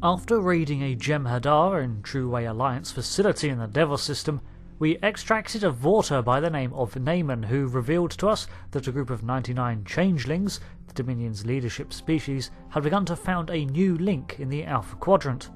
After raiding a Jem'Hadar and True Way Alliance facility in the Devil system, we extracted a Vorta by the name of Naaman, who revealed to us that a group of 99 changelings, the Dominion's leadership species, had begun to found a new link in the Alpha Quadrant.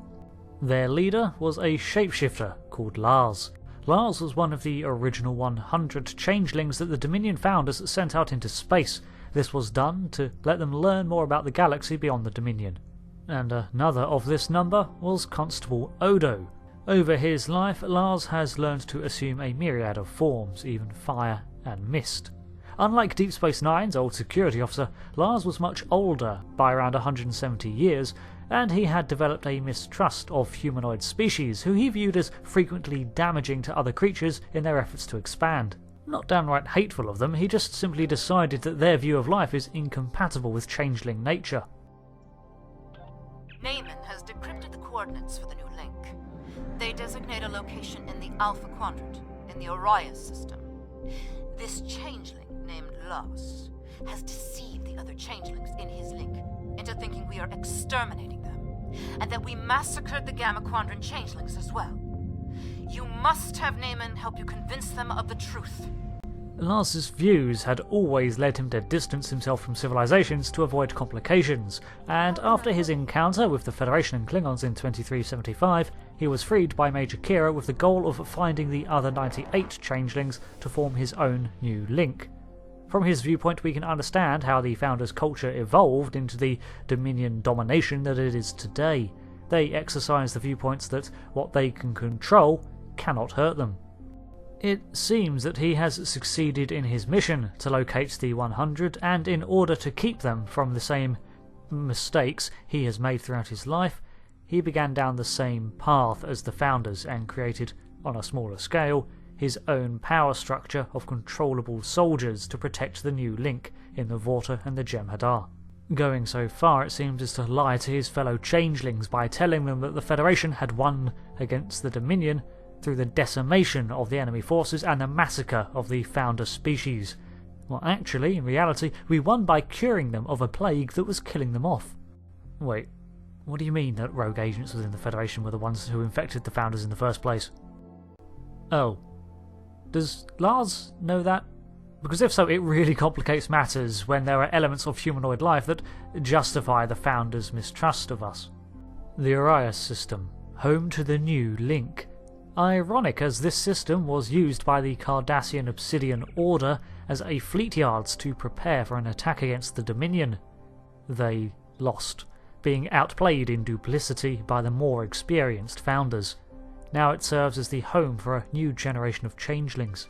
Their leader was a shapeshifter called Laas. Laas was one of the original 100 changelings that the Dominion founders sent out into space. This was done to let them learn more about the galaxy beyond the Dominion. And another of this number was Constable Odo. Over his life, Lars has learned to assume a myriad of forms, even fire and mist. Unlike Deep Space Nine's old security officer, Lars was much older, by around 170 years, and he had developed a mistrust of humanoid species, who he viewed as frequently damaging to other creatures in their efforts to expand. Not downright hateful of them, he just simply decided that their view of life is incompatible with changeling nature. Naaman has decrypted the coordinates for the new link. They designate a location in the Alpha Quadrant, in the Orion system. This changeling, named Laas, has deceived the other changelings in his link into thinking we are exterminating them, and that we massacred the Gamma Quadrant changelings as well. You must have Naaman help you convince them of the truth. Lars's views had always led him to distance himself from civilizations to avoid complications, and after his encounter with the Federation and Klingons in 2375, he was freed by Major Kira with the goal of finding the other 98 changelings to form his own new link. From his viewpoint, we can understand how the Founders' culture evolved into the Dominion domination that it is today. They exercise the viewpoints that what they can control cannot hurt them. It seems that he has succeeded in his mission to locate the 100, and in order to keep them from the same mistakes he has made throughout his life, he began down the same path as the Founders and created, on a smaller scale, his own power structure of controllable soldiers to protect the new link in the Vorta and the Jem'Hadar. Going so far, it seems, as to lie to his fellow changelings by telling them that the Federation had won against the Dominion through the decimation of the enemy forces and the massacre of the founder species. Well, actually, in reality, we won by curing them of a plague that was killing them off. Wait, what do you mean that rogue agents within the Federation were the ones who infected the founders in the first place? Oh. Does Lars know that? Because if so, it really complicates matters when there are elements of humanoid life that justify the founders' mistrust of us. The Orion system, home to the new link. Ironic, as this system was used by the Cardassian Obsidian Order as a fleet yards to prepare for an attack against the Dominion. They lost, being outplayed in duplicity by the more experienced founders. Now it serves as the home for a new generation of changelings.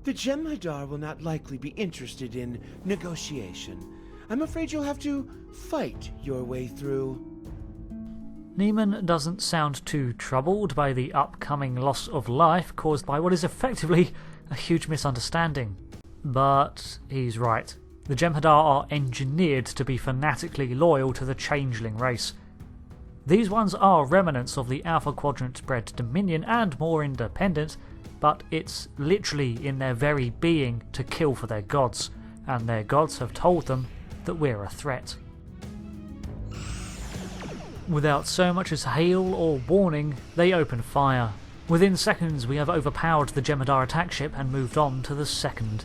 The Jem'Hadar will not likely be interested in negotiation. I'm afraid you'll have to fight your way through. Naaman doesn't sound too troubled by the upcoming loss of life caused by what is effectively a huge misunderstanding. But he's right. The Jem'Hadar are engineered to be fanatically loyal to the changeling race. These ones are remnants of the Alpha Quadrant bred Dominion and more independent, but it's literally in their very being to kill for their gods, and their gods have told them that we're a threat. Without so much as hail or warning, they open fire. Within seconds we have overpowered the Jem'Hadar attack ship and moved on to the second.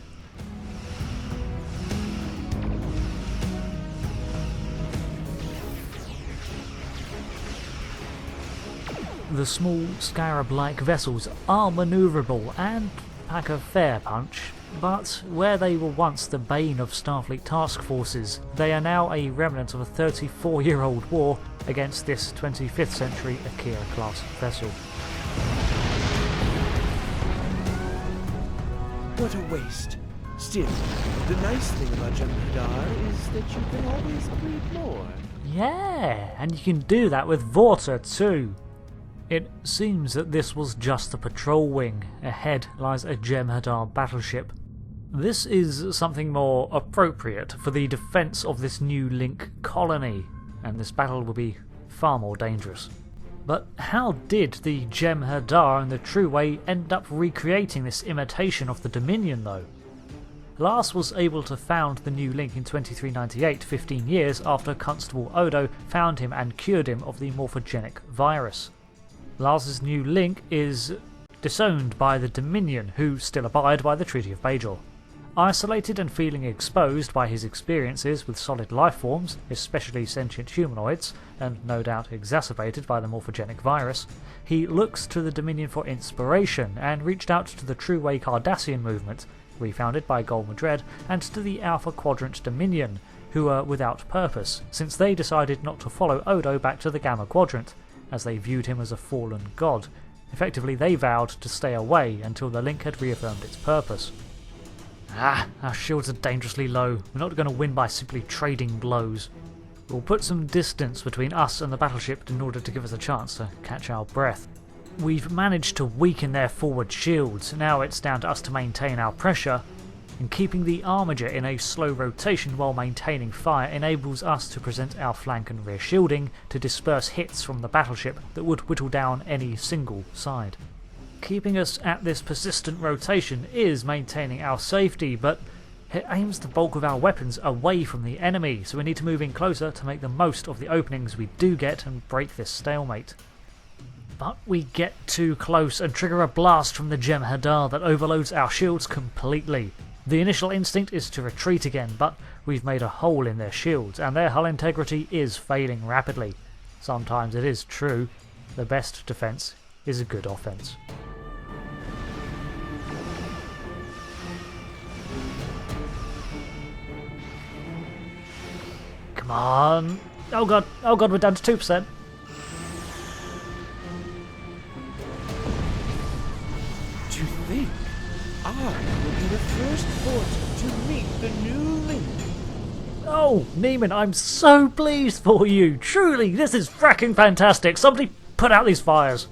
The small scarab-like vessels are manoeuvrable and pack a fair punch, but where they were once the bane of Starfleet task forces, they are now a remnant of a 34-year-old war against this 25th century Akira-class vessel. What a waste. Still, the nice thing about Jem'Hadar is that you can always breed more. Yeah, and you can do that with Vorta too. It seems that this was just the patrol wing. Ahead lies a Jem'Hadar battleship. This is something more appropriate for the defence of this new Link colony, and this battle will be far more dangerous. But how did the Jem'Hadar and the True Way end up recreating this imitation of the Dominion though? Laas was able to found the new Link in 2398, 15 years after Constable Odo found him and cured him of the morphogenic virus. Lars's new Link is disowned by the Dominion, who still abide by the Treaty of Bajor. Isolated and feeling exposed by his experiences with solid life forms, especially sentient humanoids, and no doubt exacerbated by the morphogenic virus, he looks to the Dominion for inspiration and reached out to the True Way Cardassian movement, refounded by Gul Madred, and to the Alpha Quadrant Dominion, who are without purpose, since they decided not to follow Odo back to the Gamma Quadrant, as they viewed him as a fallen god. Effectively, they vowed to stay away until the Link had reaffirmed its purpose. Our shields are dangerously low. We're not going to win by simply trading blows. We'll put some distance between us and the battleship in order to give us a chance to catch our breath. We've managed to weaken their forward shields. Now it's down to us to maintain our pressure, and keeping the Armiger in a slow rotation while maintaining fire enables us to present our flank and rear shielding to disperse hits from the battleship that would whittle down any single side. Keeping us at this persistent rotation is maintaining our safety, but it aims the bulk of our weapons away from the enemy, so we need to move in closer to make the most of the openings we do get and break this stalemate. But we get too close and trigger a blast from the Jem'Hadar that overloads our shields completely. The initial instinct is to retreat again, but we've made a hole in their shields, and their hull integrity is failing rapidly. Sometimes it is true, the best defence is a good offence. Come on! Oh god, we're down to 2%. To think I will be the first Vorta to meet the new Link. Oh, Neiman, I'm so pleased for you! Truly, this is fracking fantastic! Somebody put out these fires!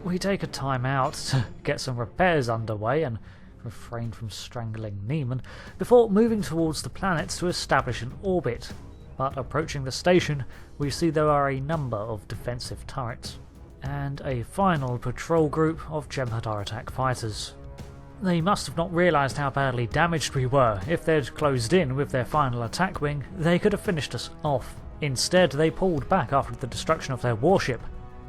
We take a time out to get some repairs underway and refrain from strangling Neiman before moving towards the planet to establish an orbit. But approaching the station, we see there are a number of defensive turrets and a final patrol group of Jem'Hadar attack fighters. They must have not realised how badly damaged we were. If they'd closed in with their final attack wing, they could have finished us off. Instead, they pulled back after the destruction of their warship.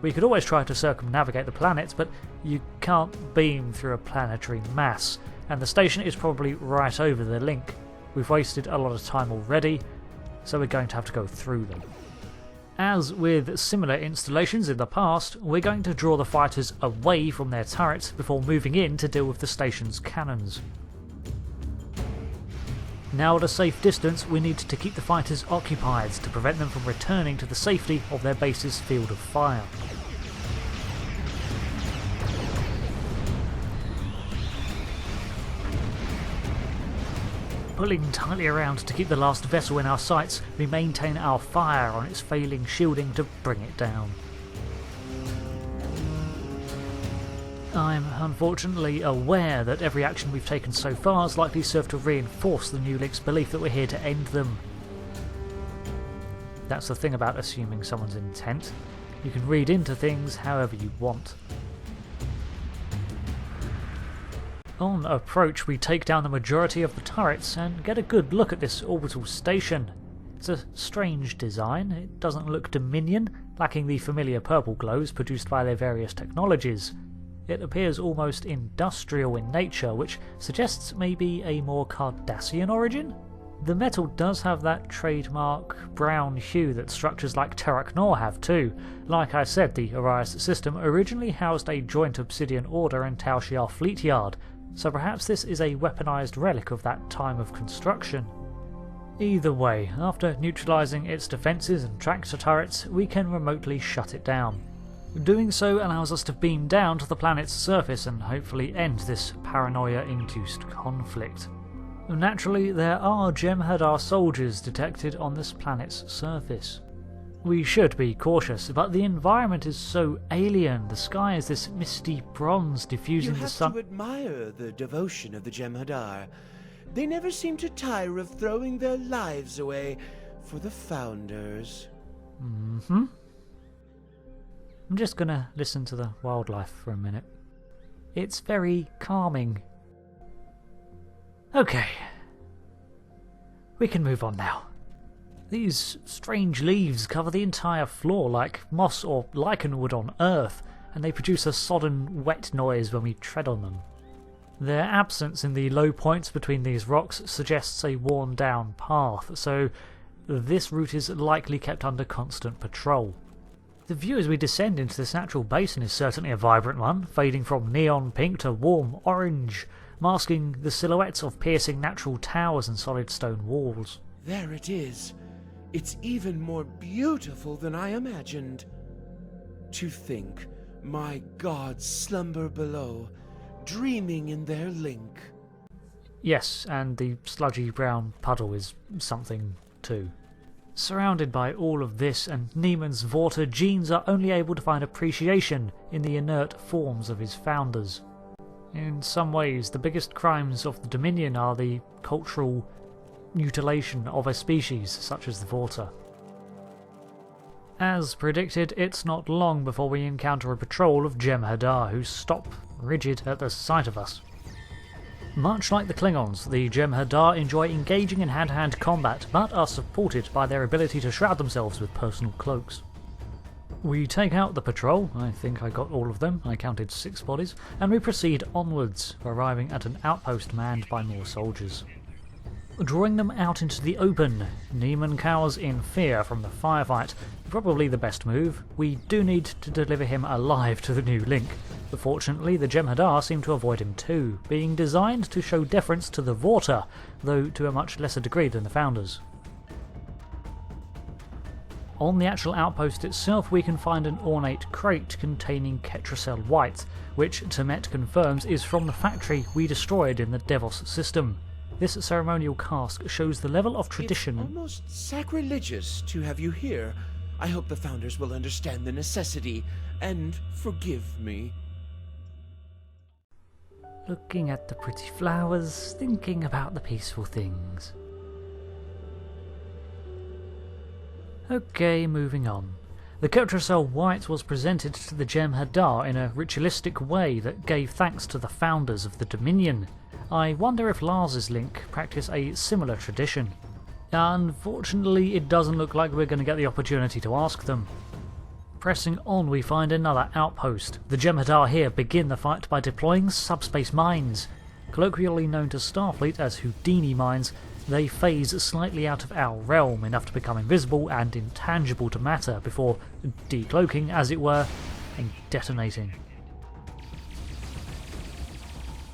We could always try to circumnavigate the planet, but you can't beam through a planetary mass, and the station is probably right over the Link. We've wasted a lot of time already, so we're going to have to go through them. As with similar installations in the past, we're going to draw the fighters away from their turrets before moving in to deal with the station's cannons. Now at a safe distance, we need to keep the fighters occupied to prevent them from returning to the safety of their base's field of fire. Pulling tightly around to keep the last vessel in our sights, we maintain our fire on its failing shielding to bring it down. I'm unfortunately aware that every action we've taken so far has likely served to reinforce the new Link's belief that we're here to end them. That's the thing about assuming someone's intent. You can read into things however you want. On approach, we take down the majority of the turrets and get a good look at this orbital station. It's a strange design. It doesn't look Dominion, lacking the familiar purple glows produced by their various technologies. It appears almost industrial in nature, which suggests maybe a more Cardassian origin? The metal does have that trademark brown hue that structures like Terrak Nor have too. Like I said, the Arias system originally housed a joint Obsidian Order and Tal Shiar fleet yard, so perhaps this is a weaponized relic of that time of construction. Either way, after neutralizing its defences and tractor turrets, we can remotely shut it down. Doing so allows us to beam down to the planet's surface and hopefully end this paranoia-induced conflict. Naturally, there are Jem'Hadar soldiers detected on this planet's surface. We should be cautious, but the environment is so alien. The sky is this misty bronze diffusing the sun. You have to admire the devotion of the Jem'Hadar. They never seem to tire of throwing their lives away for the Founders. I'm just gonna listen to the wildlife for a minute. It's very calming. Okay. We can move on now. These strange leaves cover the entire floor like moss or lichen would on Earth, and they produce a sodden, wet noise when we tread on them. Their absence in the low points between these rocks suggests a worn-down path, so this route is likely kept under constant patrol. The view as we descend into this natural basin is certainly a vibrant one, fading from neon pink to warm orange, masking the silhouettes of piercing natural towers and solid stone walls. There it is. It's even more beautiful than I imagined. To think my gods slumber below, dreaming in their link. Yes, and the sludgy brown puddle is something too. Surrounded by all of this and Neiman's Vorta, genes are only able to find appreciation in the inert forms of his founders. In some ways, the biggest crimes of the Dominion are the cultural mutilation of a species such as the Vorta. As predicted, it's not long before we encounter a patrol of Jem'Hadar who stop rigid at the sight of us. Much like the Klingons, the Jem'Hadar enjoy engaging in hand-to-hand combat, but are supported by their ability to shroud themselves with personal cloaks. We take out the patrol, I think I got all of them, I counted 6 bodies, and we proceed onwards, arriving at an outpost manned by more soldiers. Drawing them out into the open, Neiman cowers in fear from the firefight. Probably the best move. We do need to deliver him alive to the new link. But fortunately, the Jem'Hadar seem to avoid him too, being designed to show deference to the Vorta, though to a much lesser degree than the Founders. On the actual outpost itself, we can find an ornate crate containing Ketracel White, which Temet confirms is from the factory we destroyed in the Devos system. This ceremonial cask shows the level of tradition. It's almost sacrilegious to have you here. I hope the Founders will understand the necessity and forgive me. Looking at the pretty flowers, thinking about the peaceful things. Okay, moving on. The Ketracel White was presented to the Jem'Hadar in a ritualistic way that gave thanks to the Founders of the Dominion. I wonder if Lars's link practice a similar tradition. Unfortunately, it doesn't look like we're going to get the opportunity to ask them. Pressing on, we find another outpost. The Jem'Hadar here begin the fight by deploying subspace mines. Colloquially known to Starfleet as Houdini mines, they phase slightly out of our realm, enough to become invisible and intangible to matter before decloaking, as it were, and detonating.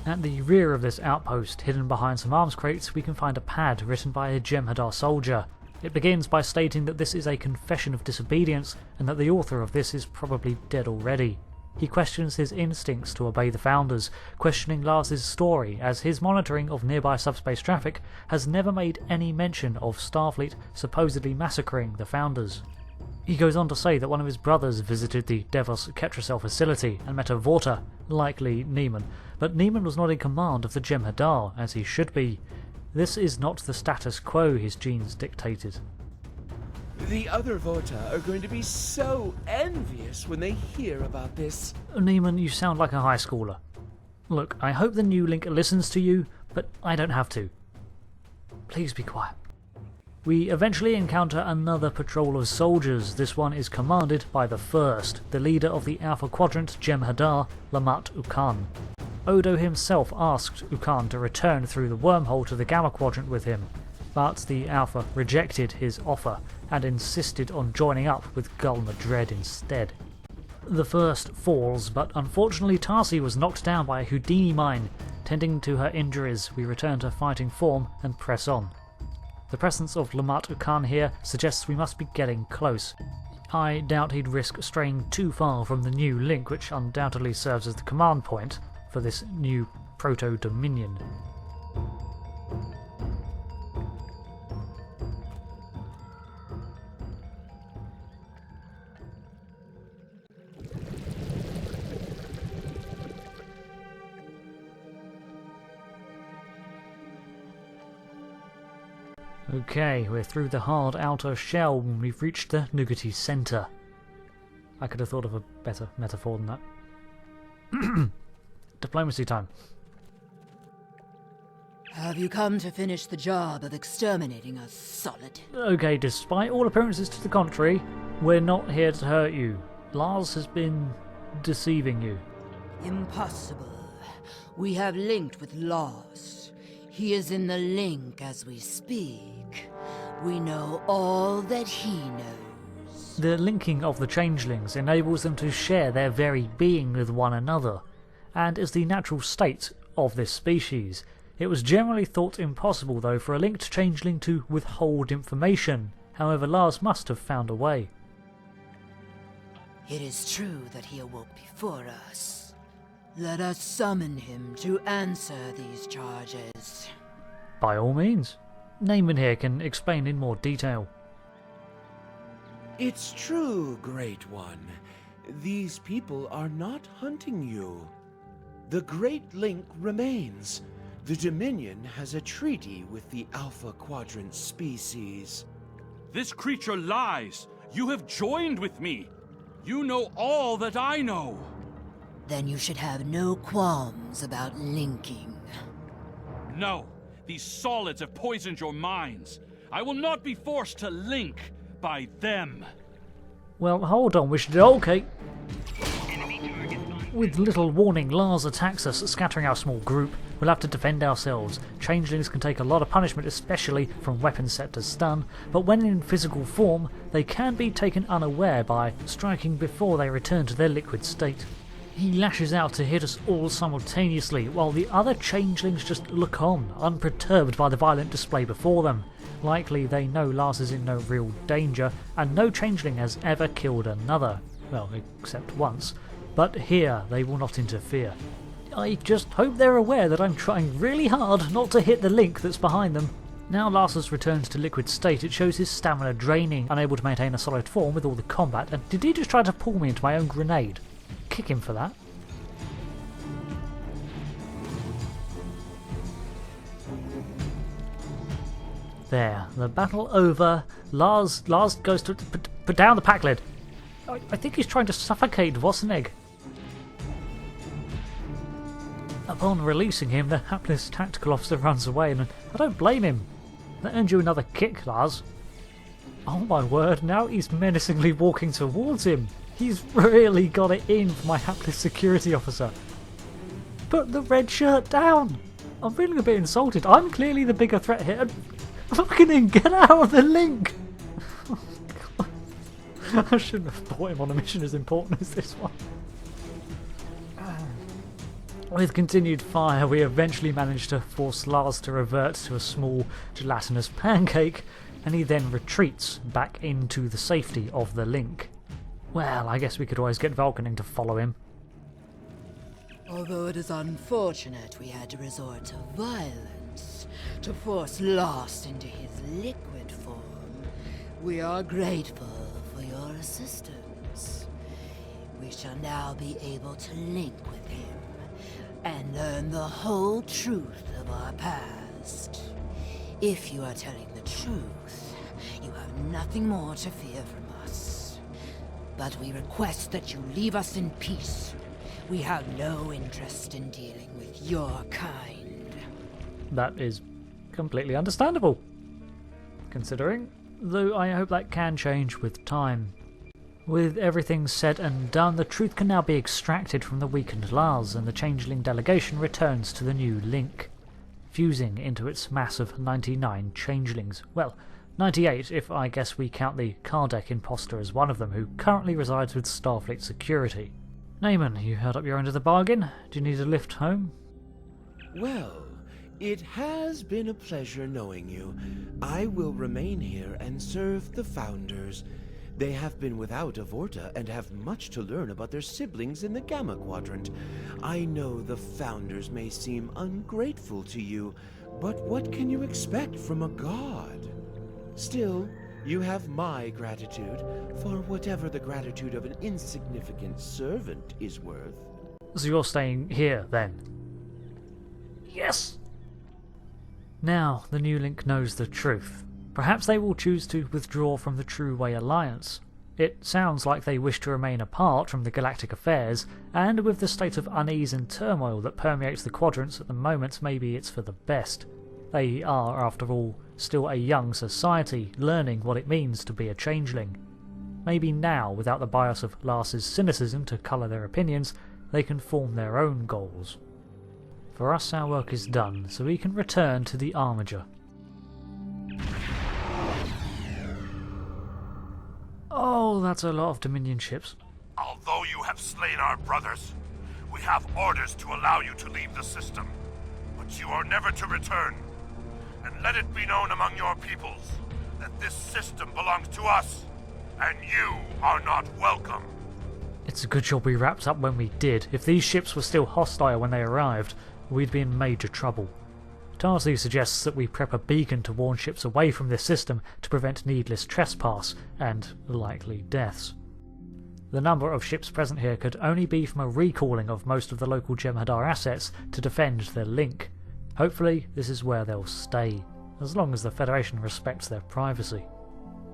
At the rear of this outpost, hidden behind some arms crates, we can find a pad written by a Jem'Hadar soldier. It begins by stating that this is a confession of disobedience and that the author of this is probably dead already. He questions his instincts to obey the Founders, questioning Lars's story as his monitoring of nearby subspace traffic has never made any mention of Starfleet supposedly massacring the Founders. He goes on to say that one of his brothers visited the Devos Ketracel facility and met a Vorta, likely Neiman, but Neiman was not in command of the Jem'Hadar, as he should be. This is not the status quo his genes dictated. The other Vorta are going to be so envious when they hear about this. Neiman, you sound like a high schooler. Look, I hope the new link listens to you, but I don't have to. Please be quiet. We eventually encounter another patrol of soldiers. This one is commanded by the First, the leader of the Alpha Quadrant Jem'Hadar, Lamat Ukan. Odo himself asked Ukan to return through the wormhole to the Gamma Quadrant with him. but the Alpha rejected his offer and insisted on joining up with Gul Madred instead. The first falls, but unfortunately Tarsi was knocked down by a Houdini mine. Tending to her injuries, we return to fighting form and press on. The presence of Lamat Ukan here suggests we must be getting close. I doubt he'd risk straying too far from the new link, which undoubtedly serves as the command point for this new proto-dominion. Okay, we're through the hard outer shell when we've reached the nougaty centre. I could have thought of a better metaphor than that. Diplomacy time. Have you come to finish the job of exterminating us, Solid? Okay, despite all appearances to the contrary, we're not here to hurt you. Lars has been deceiving you. Impossible. We have linked with Laas. He is in the link as we speak. We know all that he knows. The linking of the changelings enables them to share their very being with one another, and is the natural state of this species. It was generally thought impossible, though, for a linked changeling to withhold information. However, Lars must have found a way. It is true that he awoke before us. Let us summon him to answer these charges. By all means. Naaman here can explain in more detail. It's true, Great One. These people are not hunting you. The Great Link remains. The Dominion has a treaty with the Alpha Quadrant species. This creature lies. You have joined with me. You know all that I know. Then you should have no qualms about linking. No, these solids have poisoned your minds. I will not be forced to link by them. Well, hold on, we should... Okay. With little warning, Lars attacks us, scattering our small group. We'll have to defend ourselves. Changelings can take a lot of punishment, especially from weapons set to stun, but when in physical form, they can be taken unaware by striking before they return to their liquid state. He lashes out to hit us all simultaneously, while the other changelings just look on, unperturbed by the violent display before them. Likely they know Lars is in no real danger, and no changeling has ever killed another. Well, except once. But here they will not interfere. I just hope they're aware that I'm trying really hard not to hit the link that's behind them. Now Lars returns to liquid state, it shows his stamina draining, unable to maintain a solid form with all the combat, and did he just try to pull me into my own grenade? Kick him for that. There, the battle over. Lars goes to put down the pack lid. I think he's trying to suffocate Vosenegg. Upon releasing him, the hapless tactical officer runs away, and I don't blame him. That earned you another kick, Lars. Oh my word, now he's menacingly walking towards him. He's really got it in for my hapless security officer. Put the red shirt down! I'm feeling a bit insulted. I'm clearly the bigger threat here. Fucking get out of the link! Oh, God. I shouldn't have brought him on a mission as important as this one. With continued fire, we eventually managed to force Lars to revert to a small gelatinous pancake, and he then retreats back into the safety of the link. Well, I guess we could always get Vulcaning to follow him. Although it is unfortunate we had to resort to violence to force Laas into his liquid form, we are grateful for your assistance. We shall now be able to link with him and learn the whole truth of our past. If you are telling the truth, you have nothing more to fear from us. But we request that you leave us in peace. We have no interest in dealing with your kind. That is completely understandable, considering, though I hope that can change with time. With everything said and done, the truth can now be extracted from the weakened Lars, and the changeling delegation returns to the new link. fusing into its mass of 99 changelings. Well, 98 if I guess we count the Kardec imposter as one of them, who currently resides with Starfleet security. Naaman, you held up your end of the bargain. Do you need a lift home? Well, it has been a pleasure knowing you. I will remain here and serve the Founders. They have been without a Vorta and have much to learn about their siblings in the Gamma Quadrant. I know the Founders may seem ungrateful to you, but what can you expect from a god? Still, you have my gratitude for whatever the gratitude of an insignificant servant is worth. So you're staying here, then? Yes! Now the new link knows the truth. Perhaps they will choose to withdraw from the True Way Alliance. It sounds like they wish to remain apart from the galactic affairs, and with the state of unease and turmoil that permeates the quadrants at the moment, maybe it's for the best. They are, after all, still a young society, learning what it means to be a changeling. Maybe now, without the bias of Laas's cynicism to colour their opinions, they can form their own goals. For us, our work is done, so we can return to the Armiger. Oh, that's a lot of Dominion ships. Although you have slain our brothers, we have orders to allow you to leave the system. But you are never to return. And let it be known among your peoples that this system belongs to us, and you are not welcome. It's a good job we wrapped up when we did. If these ships were still hostile when they arrived, we'd be in major trouble. Tarsley suggests that we prep a beacon to warn ships away from this system to prevent needless trespass and likely deaths. The number of ships present here could only be from a recalling of most of the local Jem'Hadar assets to defend their link. Hopefully this is where they'll stay, as long as the Federation respects their privacy.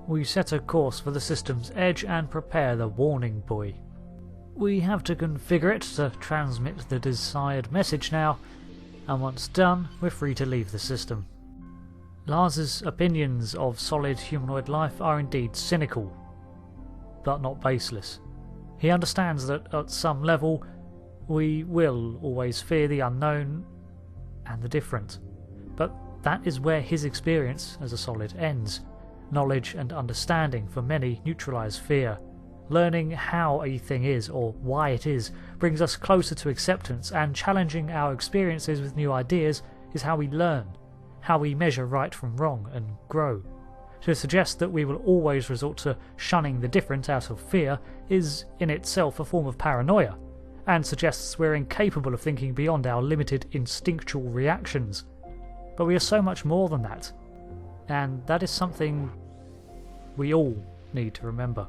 We set a course for the system's edge and prepare the warning buoy. We have to configure it to transmit the desired message now, and once done, we're free to leave the system. Lars's opinions of solid humanoid life are indeed cynical, but not baseless. He understands that at some level, we will always fear the unknown and the different, but that is where his experience as a solid ends. Knowledge and understanding for many neutralize fear. Learning how a thing is, or why it is, brings us closer to acceptance, and challenging our experiences with new ideas is how we learn, how we measure right from wrong and grow. To suggest that we will always resort to shunning the different out of fear is in itself a form of paranoia, and suggests we're incapable of thinking beyond our limited instinctual reactions. But we are so much more than that, and that is something we all need to remember.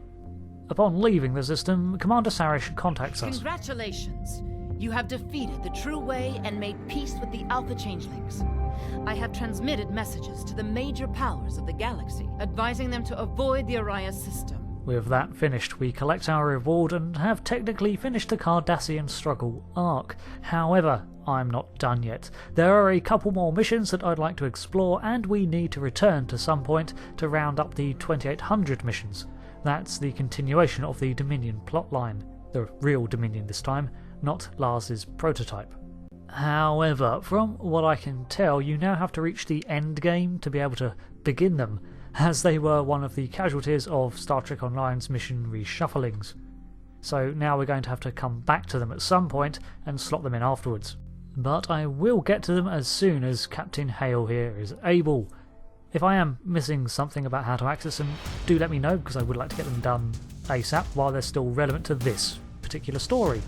Upon leaving the system, Commander Sarish contacts us. Congratulations! You have defeated the True Way and made peace with the Alpha Changelings. I have transmitted messages to the major powers of the galaxy, advising them to avoid the Araya system. With that finished, we collect our reward and have technically finished the Cardassian struggle arc. However, I'm not done yet. There are a couple more missions that I'd like to explore, and we need to return to some point to round up the 2800 missions. That's the continuation of the Dominion plotline. The real Dominion this time, not Lars's prototype. However, from what I can tell, you now have to reach the end game to be able to begin them, as they were one of the casualties of Star Trek Online's mission reshufflings. So now we're going to have to come back to them at some point and slot them in afterwards. But I will get to them as soon as Captain Hale here is able. If I am missing something about how to access them, do let me know, because I would like to get them done ASAP while they're still relevant to this particular story.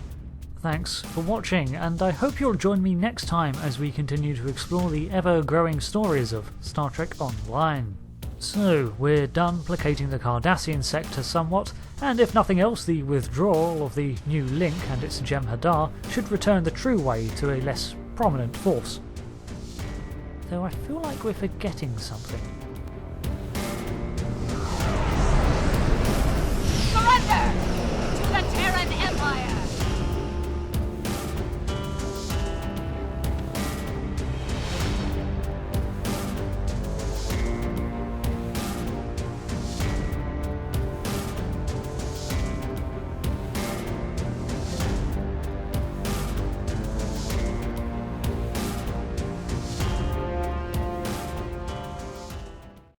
Thanks for watching, and I hope you'll join me next time as we continue to explore the ever-growing stories of Star Trek Online. So, we're done placating the Cardassian sector somewhat, and if nothing else, the withdrawal of the new link and its Jem'Hadar should return the True Way to a less prominent force. Though I feel like we're forgetting something.